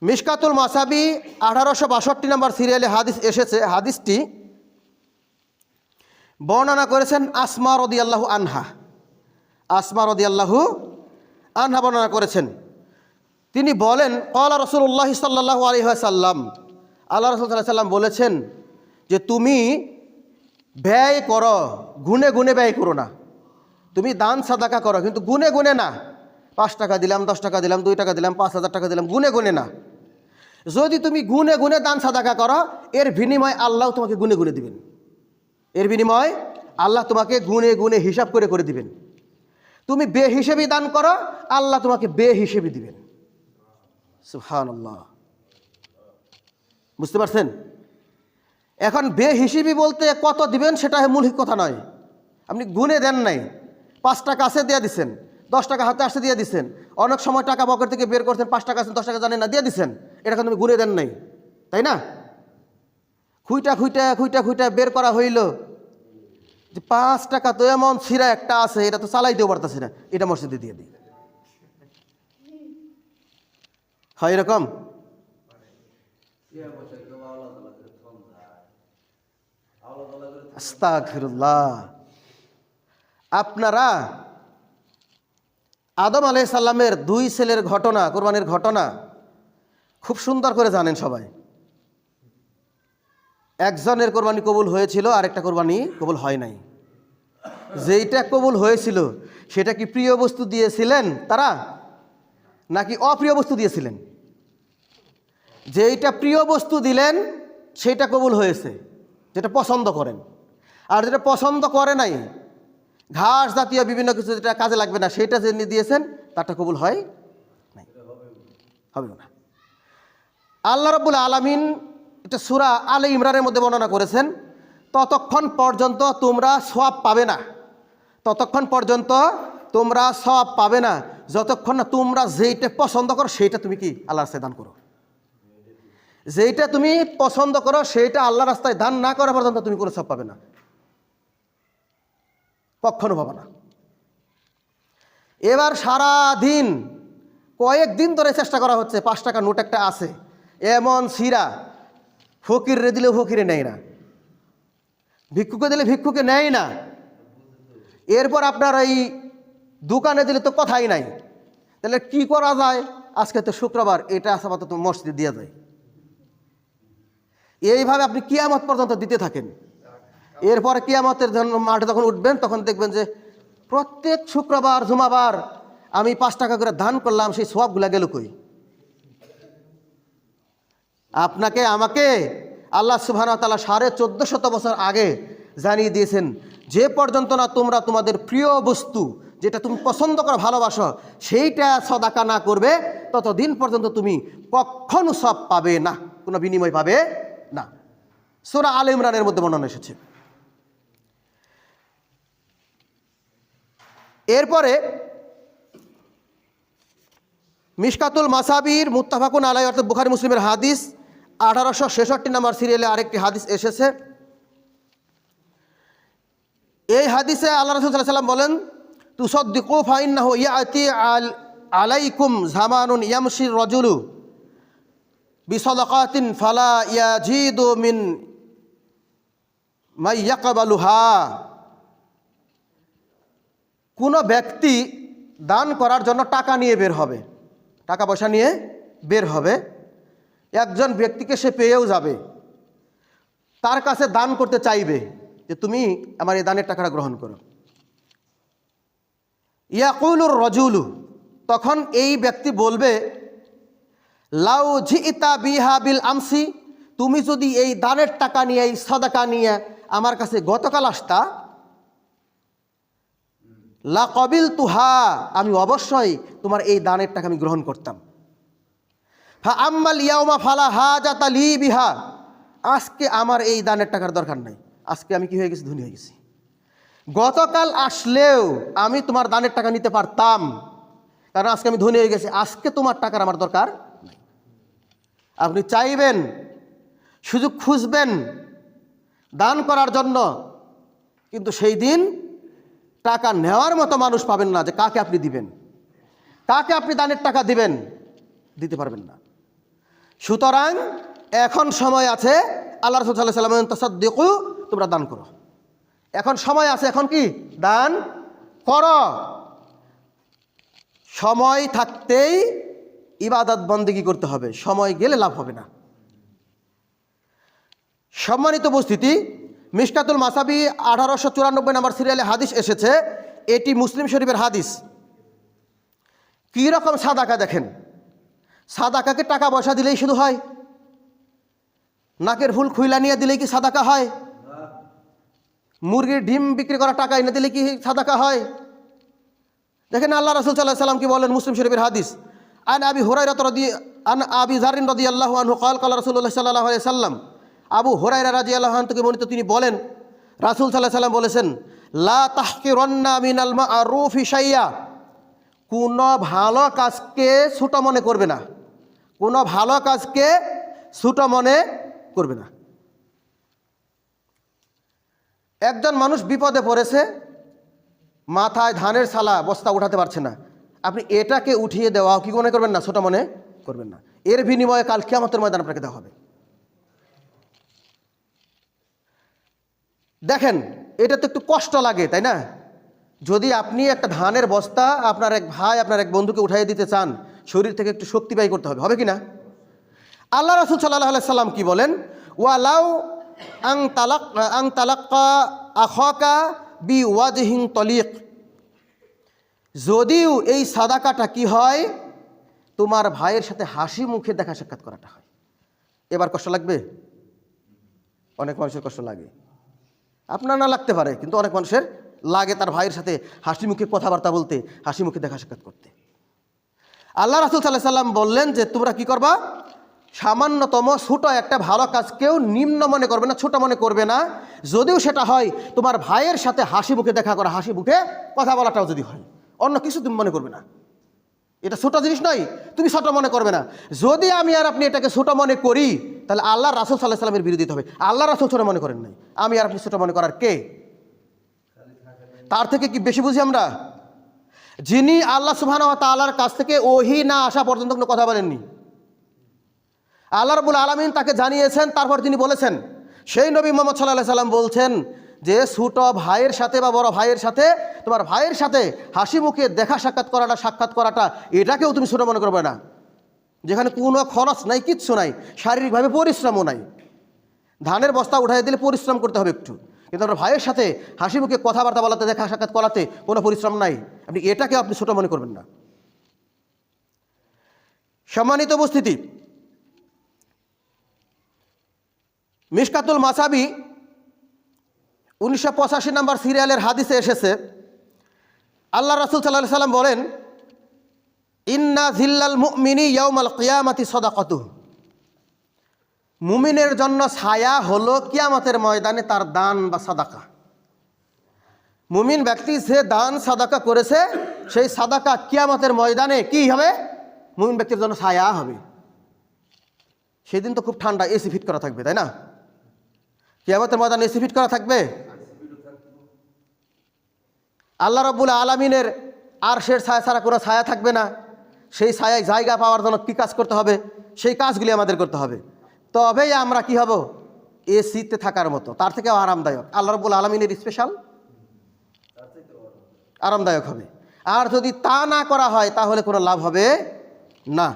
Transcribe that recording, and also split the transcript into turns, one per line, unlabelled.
মিশকাতুল মাসাবি 1862 নম্বর সিরিয়ালে হাদিস এসেছে। হাদিসটি বর্ণনা করেছেন আসমা রাদিয়াল্লাহু আনহা। আসমা রাদিয়াল্লাহু আনহা বর্ণনা করেছেন। তিনি বলেন, ক্বালা রাসূলুল্লাহ সাল্লাল্লাহু আলাইহি ওয়াসাল্লাম, আল্লাহ রাসূল সাল্লাল্লাহু আলাইহি ওয়াসাল্লাম বলেছেন যে তুমি ব্যয় করো, গুনে গুনে ব্যয় করো না। তুমি দান সাদাকা করো, কিন্তু গুনে গুনে না। 5 টাকা দিলাম, 10 টাকা দিলাম, 2 টাকা দিলাম, 5,000 টাকা দিলাম, গুনে গুনে না। যদি তুমি গুনে গুনে দান সাদাকা করো, এর বিনিময় আল্লাহ তোমাকে গুনে গুনে দিবেন। এর বিনিময় আল্লাহ তোমাকে গুনে গুনে হিসাব করে করে দিবেন। তুমি বেহিসেবি দান করো, আল্লাহ তোমাকে বেহিসেবি দিবেন। সুবহানাল্লাহ, বুঝতে পারছেন? এখন বেহিসেবি বলতে কত দিবেন সেটা মূল কথা নয়। আপনি গুনে দেন নাই, 5 টাকা আছে দিয়ে দিচ্ছেন, 10 টাকা হাতে আসতে দিয়ে দিচ্ছেন, অনেক সময় টাকা পকেট থেকে বের করছেন, 5 টাকা আছেন, 10 টাকা জানেন না, দিয়ে দিচ্ছেন। এটা কিন্তু গুনে দেন নাই, তাই না? খুইটা খুইটা খুইটা খুইটা বের করা হইল যে 5 টাকা তো এমন ছিঁড়া একটা আছে, এটা তো চালাইতেও পারতেছি না, এটা মসজিদে দিয়ে দিই। হয় এরকম? আস্তাগফিরুল্লাহ। আপনারা আদম আলাইহিস সালামের 2 ছেলের ঘটনা, কোরবানির ঘটনা খুব সুন্দর করে জানেন সবাই। একজনের কোরবানি কবুল হয়েছিল, আরেকটা কোরবানি কবুল হয় নাই। যেইটা কবুল হয়েছিল সেটা কি প্রিয় বস্তু দিয়েছিলেন তারা, নাকি অপ্রিয় বস্তু দিয়েছিলেন? যেইটা প্রিয় বস্তু দিলেন সেইটা কবুল হয়েছে, যেটা পছন্দ করেন। আর যেটা পছন্দ করে নাই, ঘাস জাতীয় বিভিন্ন কিছু যেটা কাজে লাগবে না, সেটা যে দিয়েছেন তারটা কবুল হয় নাই, হবে না। আল্লাহ রাব্বুল আলামিন এটা সূরা আলে ইমরানের মধ্যে বর্ণনা করেছেন, ততক্ষণ পর্যন্ত তোমরা সওয়াব পাবে না, ততক্ষণ পর্যন্ত তোমরা সওয়াব পাবে না যতক্ষণ না তোমরা যেইটা পছন্দ করো সেইটা তুমি কি আল্লাহর রাস্তায় দান করো। যেইটা তুমি পছন্দ করো সেইটা আল্লাহর রাস্তায় দান না করা পর্যন্ত তুমি কোনো সওয়াব পাবে না, কখনো পাবে না। এবার সারা দিন কয়েকদিন ধরে চেষ্টা করা হচ্ছে, 5 টাকা নোট একটা আছে, এমন ছিঁড়া, ফকিরে দিলেও ফকিরে নেয় না, ভিক্ষুকে দিলে ভিক্ষুকে নেয় না। এরপর আপনার এই দোকানে দিলে তো কথাই নাই। তাহলে কি করা যায়? আজকে তো শুক্রবার, এটা আপাতত মসজিদে দিয়ে যায়। এইভাবে আপনি কিয়ামত পর্যন্ত দিতে থাকেন। এরপরে কিয়ামতের মাঠে যখন উঠবেন তখন দেখবেন যে প্রত্যেক শুক্রবার জুমাবার আমি 5 টাকা করে দান করলাম, সেই সওয়াবগুলা গেল কই? আপনাকে আমাকে আল্লাহ সুবহানাহু ওয়া তাআলা 1450 বছর আগে জানিয়ে দিয়েছেন, যে পর্যন্ত না তোমরা তোমাদের প্রিয় বস্তু যেটা তুমি পছন্দ করো, ভালোবাসো, সেইটা সদাকা না করবে ততদিন পর্যন্ত তুমি কখনো সওয়াব পাবে না, কোনো বিনিময় পাবে না। সূরা আলে ইমরানের মধ্যে বর্ণনা এসেছে। এরপরে মিশকাতুল মাসাবির মুত্তাফাকুন আলাইহি অর্থাৎ বুখারী মুসলিমের হাদিস 1866 নম্বর সিরিয়ালে আরেকটি হাদিস এসেছে। এই হাদিসে আল্লাহ রাসূল সাল্লাল্লাহু আলাইহি ওয়াসাল্লাম বলেন, তুসাদ্দিকু ফাইন্নাহু ইয়াতি আলাইকুম জামানুন ইয়ামশি রাজুলু বিসাদাকাতিন ফালা ইয়াজিদু মিন মা ইয়াকবালুহা। কোনো ব্যক্তি দান করার জন্য টাকা নিয়ে বের হবে, টাকা পয়সা নিয়ে বের হবে, একজন ব্যক্তিকে সে পেয়েও যাবে, তার কাছে দান করতে চাইবে যে তুমি আমার এই দানের টাকাটা গ্রহণ করো। ইয়াকুলুর রাজুলু, তখন এই ব্যক্তি বলবে, লাউ জিইতা বিহা বিল আমসি, তুমি যদি এই দানের টাকা নিয়ে, এই সাদাকা নিয়ে আমার কাছে গতকাল আসতা, লা কবিলতুহা, আমি অবশ্যই তোমার এই দানের টাকা আমি গ্রহণ করতাম। ফা আম্মাল ইয়াউমা ফালা হাজাতা লি বিহা, আজকে আমার এই দানের টাকার দরকার নাই, আজকে আমি কি হয়ে গেছি? ধনী হয়ে গেছি। গতকাল আসলেও আমি তোমার দানের টাকা নিতে পারতাম, কারণ আজকে আমি ধনী হয়ে গেছি, আজকে তোমার টাকার আমার দরকার নাই। আপনি চাইবেন, সুযোগ খুঁজবেন দান করার জন্য, কিন্তু সেই দিন টাকা নেওয়ার মতো মানুষ পাবেন না যে কাকে আপনি দিবেন, কাকে আপনি দানের টাকা দিবেন, দিতে পারবেন না। সুতরাং এখন সময় আছে, আল্লাহ রাসূল সাল্লাল্লাহু আলাইহি ওয়াসাল্লাম তাসাদ্দাকু, তোমরা দান করো। এখন সময় আছে, এখন কি দান করো। সময় থাকতেই ইবাদত বন্দেগী করতে হবে, সময় গেলে লাভ হবে না। সম্মানিত উপস্থিতি, মিশকাতুল মাসাবি 1894 নম্বর সিরিয়ালে হাদিস এসেছে, এটি মুসলিম শরীফের হাদিস। কী রকম সাদাকা দেখেন, সাদাকাকে টাকা পয়সা দিলেই শুধু হয়? নাকের ফুল খুইলা নিয়ে দিলেই কি সাদাকা হয়? মুরগির ডিম বিক্রি করা টাকা এনে দিলে কি সাদাকা হয়? দেখেন আল্লাহ রাসূল সাল্লাল্লাহু আলাইহি ওয়াসাল্লাম কি বলেন, মুসলিম শরীফের হাদিস। আন আবি হুরায়রা আবি যাররিন রাদিয়াল্লাহু আনহু قال قال রাসূলুল্লাহ সাল্লাল্লাহু আলাইহি ওয়াসাল্লাম, আবু হুরায়রা রাদিয়াল্লাহু আনহু থেকে বর্ণিত, তিনি বলেন রাসূল সাল্লাল্লাহু আলাইহি ওয়াসাল্লাম বলেছেন, লা তাহকিরান্না মিনাল মা'রুফি শাইয়া, কোনো ভালো কাজকে ছোট মনে করবে না, কোনো ভালো কাজকে ছোট মনে করবে না। একজন মানুষ বিপদে পড়েছে, মাথায় ধানের ছালা বস্তা উঠাতে পারছে না, আপনি এটাকে উঠিয়ে দেওয়া কি মনে করবেন না, ছোট মনে করবেন না। এর বিনিময়ে কাল কিয়ামতের ময়দান আপনাকে দেওয়া হবে। দেখেন এটা তো একটু কষ্ট লাগে, তাই না? যদি আপনি একটা ধানের বস্তা আপনার এক ভাই, আপনার এক বন্ধুকে উঠাইয়ে দিতে চান, শরীর থেকে একটু শক্তি ব্যয় করতে হবে, হবে কি না? আল্লাহ রাসূল সাল্লাল্লাহু আলাইহি সাল্লাম কি বলেন, ওয়ালাউ আং তালাক্কা আখাকা বিওয়াজহিন তলিক, যদিও এই সাদাকাটা কি হয়, তোমার ভাইয়ের সাথে হাসি মুখে দেখা সাক্ষাৎ করাটা হয়। এবার কষ্ট লাগবে? অনেক মানুষের কষ্ট লাগে, আপনার না লাগতে পারে, কিন্তু অনেক মানুষের লাগে তার ভাইয়ের সাথে হাসি মুখে কথাবার্তা বলতে, হাসি মুখে দেখা সাক্ষাৎ করতে। আল্লাহ রাসূল সাল্লাল্লাহু আলাইহি সাল্লাম বললেন যে তোমরা কি করবা, সামান্যতম ছোট একটা ভালো কাজকেও নিম্ন মনে করবে না, ছোট মনে করবে না। যদিও সেটা হয় তোমার ভাইয়ের সাথে হাসি মুখে দেখা করা, হাসি মুখে কথা বলাটাও যদি হয়, অন্য কিছু তুমি মনে করবে না। এটা ছোট জিনিস নয়, তুমি ছোট মনে করবে না। যদি আমি আর আপনি এটাকে ছোট মনে করি, তাহলে আল্লাহ রাসূল সাল্লাল্লাহু আলাইহি সাল্লামের বিরোধিতা হবে। আল্লাহ রাসূল ছোট মনে করেন নাই, আমি আর আপনি ছোট মনে করার কে? তার থেকে কি বেশি বুঝি আমরা? যিনি আল্লাহ সুবহানাহু ওয়া তাআলার কাছ থেকে ওহী না আসা পর্যন্ত কোনো কথা বলেননি, আল্লাহ রাব্বুল আলামিন তাকে জানিয়েছেন, তারপর তিনি বলেছেন। সেই নবী মুহাম্মদ সাল্লাল্লাহু আলাইহি সাল্লাম বলছেন যে ছোট ভাইয়ের সাথে বা বড় ভাইয়ের সাথে, তোমার ভাইয়ের সাথে হাসি মুখে দেখা সাক্ষাৎ করাটা এটাকেও তুমি ছোট মনে করবে না, যেখানে কোনো খরচ নাই, কিচ্ছু নাই, শারীরিকভাবে পরিশ্রমও নাই। ধানের বস্তা উঠাই দিলে পরিশ্রম করতে হবে একটু, কিন্তু আপনার ভাইয়ের সাথে হাসি মুখে কথাবার্তা বলাতে, দেখা সাক্ষাৎ করাতে কোনো পরিশ্রম নাই, এটাকে আপনি ছোট মনে করবেন না। সম্মানিত উপস্থিতি, মিশকাতুল মাসাবি 1985 নম্বর সিরিয়ালের হাদিসে এসেছে, আল্লাহ রাসূল সাল্লাল্লাহু আলাইহি সাল্লাম বলেন, ইন্না জিল্লাল মুমিনি ইয়াউমাল কিয়ামাতি সাদাকাতুহু, মুমিনের জন্য ছায়া হলো কিয়ামতের ময়দানে তার দান বা সাদাকা। মুমিন ব্যক্তি যে দান সাদাকা করেছে, সেই সাদাকা কিয়ামতের ময়দানে কি হবে, মুমিন ব্যক্তির জন্য ছায়া হবে। সেদিন তো খুব ঠান্ডা, এসি ফিট করা থাকবে, তাই না? কিয়ামতের ময়দানে এসি ফিট করা থাকবে। আল্লাহ রাব্বুল আলামিনের আরশের ছায়া ছাড়া কোনো ছায়া থাকবে না। সেই ছায়ায় জায়গা পাওয়ার জন্য কী কাজ করতে হবে, সেই কাজগুলি আমাদের করতে হবে, তবেই আমরা কি হব, এসিতে থাকার মতো, তার থেকেও আরামদায়ক, আল্লাহ রাব্বুল আলামিনের স্পেশাল আরামদায়ক হবে। আর যদি তা না করা হয় তাহলে কোনো লাভ হবে না।